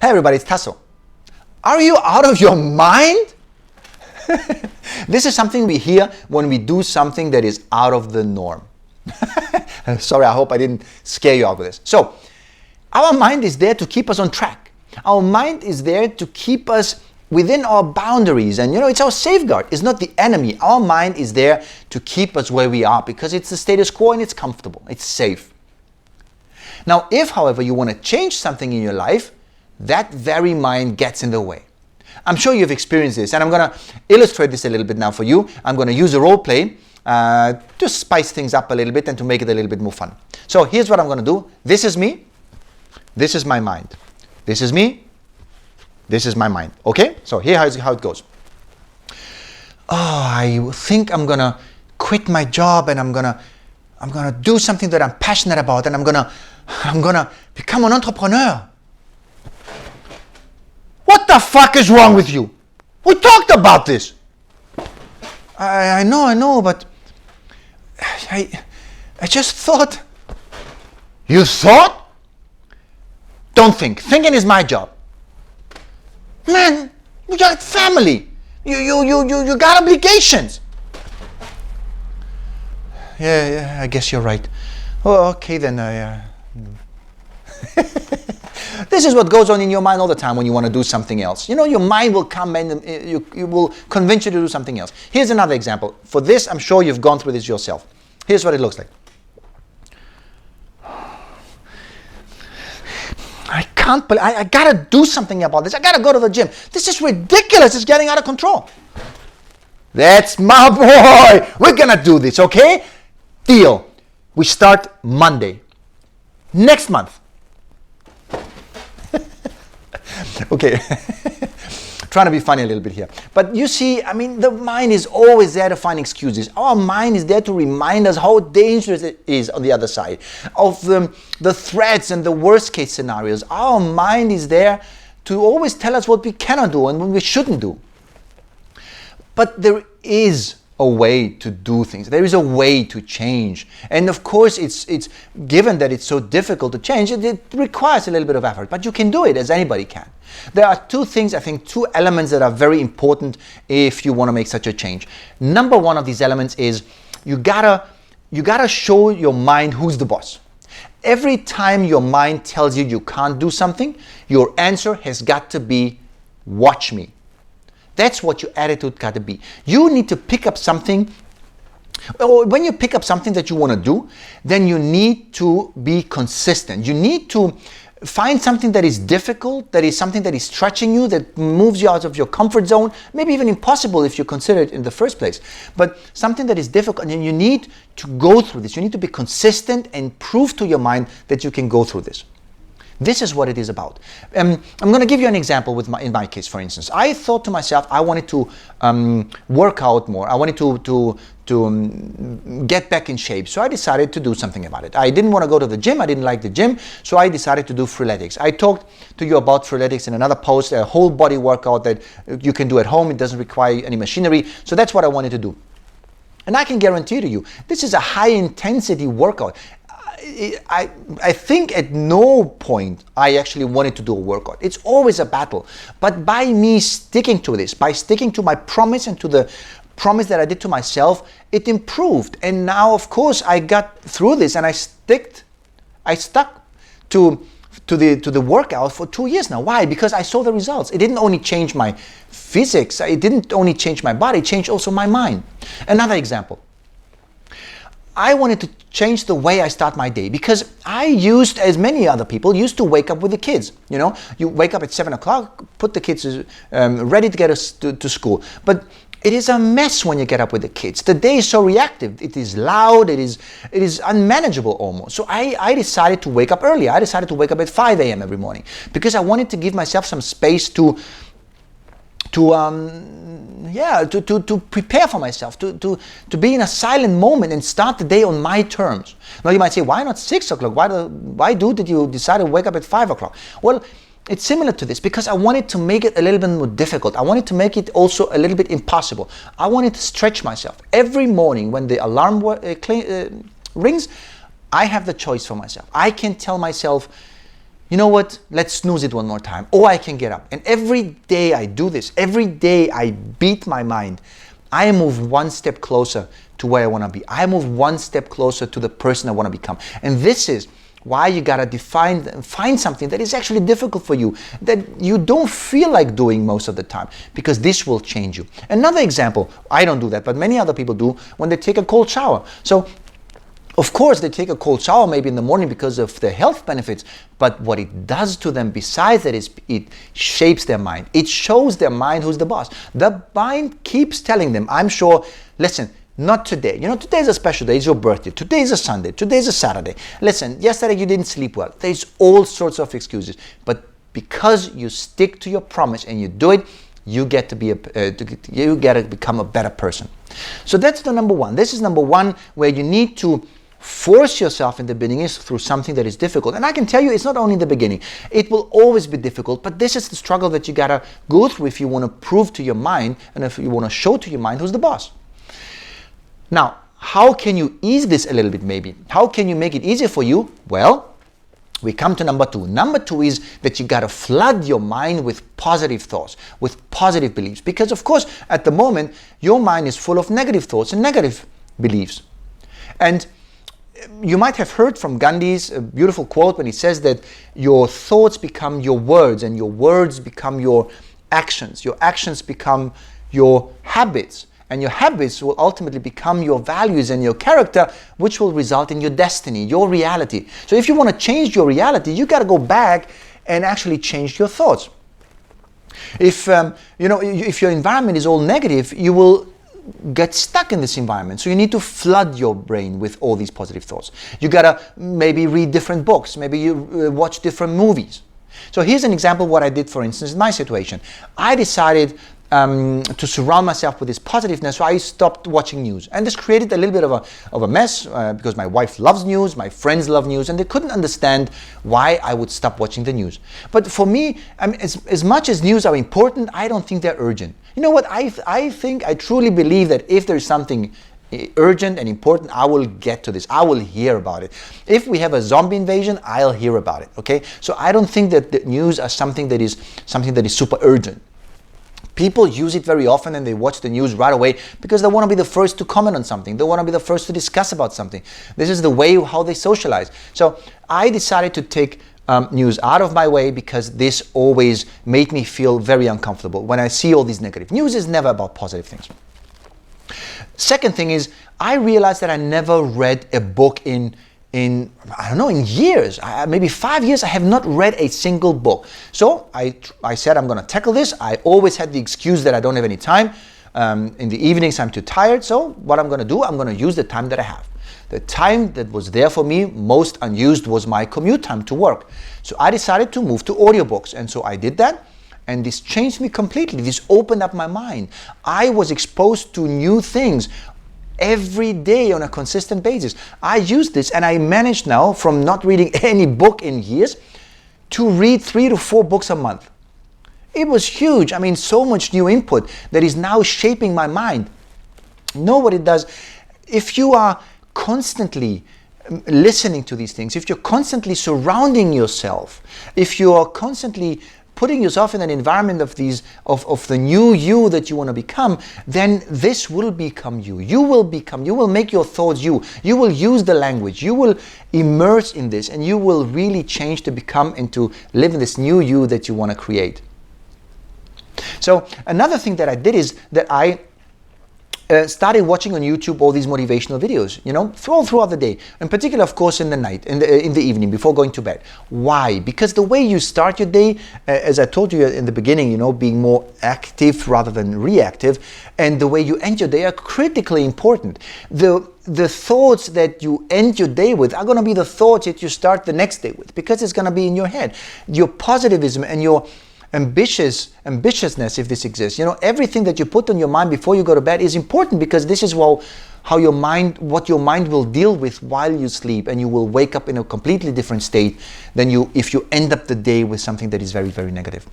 Hey everybody, it's Tasso. Are you out of your mind? This is something we hear when we do something that is out of the norm. Sorry, I hope I didn't scare you out with this. So, our mind is there to keep us on track. Our mind is there to keep us within our boundaries, and it's our safeguard. It's not the enemy. Our mind is there to keep us where we are because it's the status quo and it's comfortable, it's safe. Now, if, however, you want to change something in your life, that very mind gets in the way. I'm sure you've experienced this, and I'm going to illustrate this a little bit now for you. I'm going to use a role play to spice things up a little bit and to make it a little bit more fun. So here's what I'm going to do. This is me. This is my mind. This is me. This is my mind. Okay? So here's how it goes. I think I'm going to quit my job and I'm going to do something that I'm passionate about, and I'm going to become an entrepreneur. What the fuck is wrong with you? We talked about this. I know, but I just thought. You thought? Don't think. Thinking is my job. Man, you got family. You got obligations. Yeah, I guess you're right. Oh, okay then. This is what goes on in your mind all the time when you want to do something else. Your mind will come and you will convince you to do something else. Here's another example. For this, I'm sure you've gone through this yourself. Here's what it looks like. I can't believe, I gotta do something about this. I gotta go to the gym. This is ridiculous. It's getting out of control. That's my boy. We're gonna do this, okay? Deal. We start Monday. Next month. Okay. Trying to be funny a little bit here. But you see, the mind is always there to find excuses. Our mind is there to remind us how dangerous it is on the other side of the threats and the worst case scenarios. Our mind is there to always tell us what we cannot do and what we shouldn't do. But there is a way to do things. There is a way to change. And of course, it's given that it's so difficult to change, it requires a little bit of effort. But you can do it, as anybody can. There are two elements that are very important if you want to make such a change. Number one of these elements is you gotta show your mind who's the boss. Every time your mind tells you can't do something, your answer has got to be, watch me. That's what your attitude got to be. You need to pick up something, or when you pick up something that you want to do, then you need to be consistent. You need to find something that is difficult, that is something that is stretching you, that moves you out of your comfort zone, maybe even impossible if you consider it in the first place. But something that is difficult, and you need to go through this. You need to be consistent and prove to your mind that you can go through this. This is what it is about. I'm going to give you an example in my case, for instance. I thought to myself, I wanted to work out more. I wanted to get back in shape. So I decided to do something about it. I didn't want to go to the gym. I didn't like the gym. So I decided to do freeletics. I talked to you about freeletics in another post, a whole body workout that you can do at home. It doesn't require any machinery. So that's what I wanted to do. And I can guarantee to you, this is a high intensity workout. I think at no point I actually wanted to do a workout. It's always a battle. But by me sticking to this, by sticking to my promise and to the promise that I did to myself, it improved. And now, of course, I got through this and I stuck to the workout for 2 years now. Why? Because I saw the results. It didn't only change my physics. It didn't only change my body. It changed also my mind. Another example. I wanted to change the way I start my day because I used, as many other people, used to wake up with the kids. You wake up at 7 o'clock, put the kids ready to get us to school. But it is a mess when you get up with the kids. The day is so reactive. It is loud. It is unmanageable almost. So I decided to wake up earlier. I decided to wake up at 5 a.m. every morning because I wanted to give myself some space to prepare for myself, to be in a silent moment and start the day on my terms. Now you might say, why not 6 o'clock? Why did you decide to wake up at 5 o'clock? Well, it's similar to this because I wanted to make it a little bit more difficult. I wanted to make it also a little bit impossible. I wanted to stretch myself. Every morning when the alarm rings, I have the choice for myself. I can tell myself, you know what, let's snooze it one more time. Or I can get up. And every day I do this. Every day I beat my mind. I move one step closer to where I want to be. I move one step closer to the person I want to become. And this is why you got to find something that is actually difficult for you, that you don't feel like doing most of the time, because this will change you. Another example, I don't do that, but many other people do when they take a cold shower. So of course, they take a cold shower maybe in the morning because of the health benefits, but what it does to them besides that is it shapes their mind. It shows their mind who's the boss. The mind keeps telling them, I'm sure, listen, not today. You know, today's a special day. It's your birthday. Today's a Sunday. Today's a Saturday. Listen, yesterday you didn't sleep well. There's all sorts of excuses. But because you stick to your promise and you do it, you get to become a better person. So that's the number one. This is number one, where you need to force yourself in the beginning through something that is difficult. And I can tell you, it's not only in the beginning. It will always be difficult, but this is the struggle that you gotta go through if you want to prove to your mind and if you want to show to your mind who's the boss. Now, how can you ease this a little bit maybe? How can you make it easier for you? Well, we come to number two. Number two is that you got to flood your mind with positive thoughts, with positive beliefs. Because of course, at the moment, your mind is full of negative thoughts and negative beliefs. And you might have heard from Gandhi's beautiful quote when he says that your thoughts become your words and your words become your actions. Your actions become your habits. And your habits will ultimately become your values and your character, which will result in your destiny, your reality. So if you want to change your reality, you got to go back and actually change your thoughts. If if your environment is all negative, you will get stuck in this environment. So you need to flood your brain with all these positive thoughts. You got to maybe read different books. Maybe you watch different movies. So here's an example of what I did, for instance, in my situation. I decided to surround myself with this positiveness, so I stopped watching news. And this created a little bit of a mess because my wife loves news, my friends love news, and they couldn't understand why I would stop watching the news. But for me, as much as news are important, I don't think they're urgent. You know what? I truly believe that if there's something urgent and important, I will get to this. I will hear about it. If we have a zombie invasion, I'll hear about it. Okay? So I don't think that the news are something that is super urgent. People use it very often and they watch the news right away because they want to be the first to comment on something. They want to be the first to discuss about something. This is the way how they socialize. So I decided to take news out of my way because this always made me feel very uncomfortable when I see all these negative. News is never about positive things. Second thing is, I realized that I never read a book in years, maybe 5 years, I have not read a single book. So I said I'm going to tackle this. I always had the excuse that I don't have any time. In the evenings, I'm too tired. So what I'm going to do, I'm going to use the time that I have. The time that was there for me, most unused, was my commute time to work. So I decided to move to audiobooks. And so I did that. And this changed me completely. This opened up my mind. I was exposed to new things every day on a consistent basis. I use this and I managed now, from not reading any book in years, to read 3 to 4 books a month. It was huge. I mean, so much new input that is now shaping my mind. Know what it does? If you are constantly listening to these things, if you're constantly surrounding yourself, if you are constantly putting yourself in an environment of the new you that you want to become, then this will become you. You will make your thoughts you. You will use the language. You will immerse in this and you will really change to become and to live in this new you that you want to create. So another thing that I did is that I started watching on YouTube all these motivational videos, all throughout the day. In particular, of course, in the night, in the evening, before going to bed. Why? Because the way you start your day, as I told you in the beginning, being more active rather than reactive, and the way you end your day are critically important. The thoughts that you end your day with are going to be the thoughts that you start the next day with, because it's going to be in your head. Your positivism and your ambitiousness, if this exists, everything that you put on your mind before you go to bed is important, because this is what your mind will deal with while you sleep, and you will wake up in a completely different state than if you end up the day with something that is very, very negative.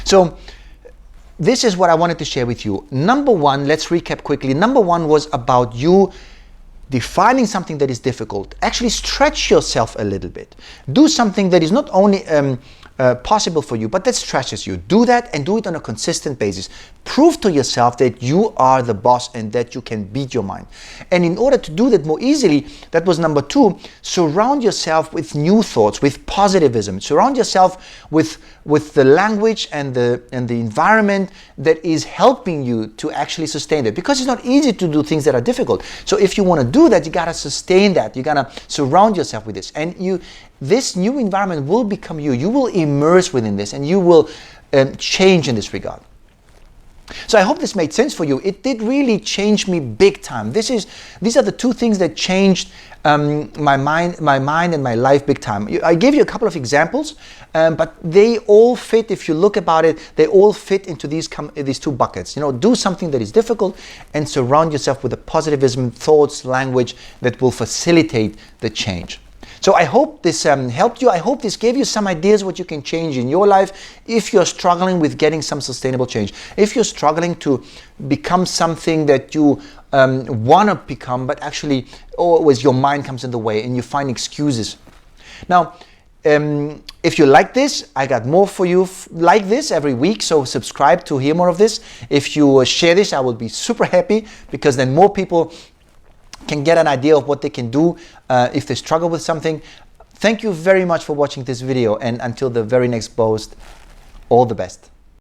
So this is what I wanted to share with you. Number one, let's recap quickly. Number one was about you defining something that is difficult, actually stretch yourself a little bit. Do something that is not only possible for you, but that stretches you. Do that and do it on a consistent basis. Prove to yourself that you are the boss and that you can beat your mind. And in order to do that more easily, that was number 2, surround yourself with new thoughts, with positivism. Surround yourself with the language and the environment that is helping you to actually sustain it. Because it's not easy to do things that are difficult. So if you want to do that, you gotta sustain that. You gotta surround yourself with this. And this new environment will become you. You will immerse within this and you will change in this regard. So I hope this made sense for you. It did really change me big time. These are the 2 things that changed my mind and my life big time. I gave you a couple of examples, but they all fit. If you look about it, they all fit into these 2 buckets. Do something that is difficult and surround yourself with the positivism, thoughts, language that will facilitate the change. So I hope this helped you. I hope this gave you some ideas what you can change in your life if you're struggling with getting some sustainable change. If you're struggling to become something that you want to become, but actually always your mind comes in the way and you find excuses. Now, if you like this, I got more for you like this every week, so subscribe to hear more of this. If you share this, I will be super happy, because then more people can get an idea of what they can do if they struggle with something. Thank you very much for watching this video, and until the very next post, all the best.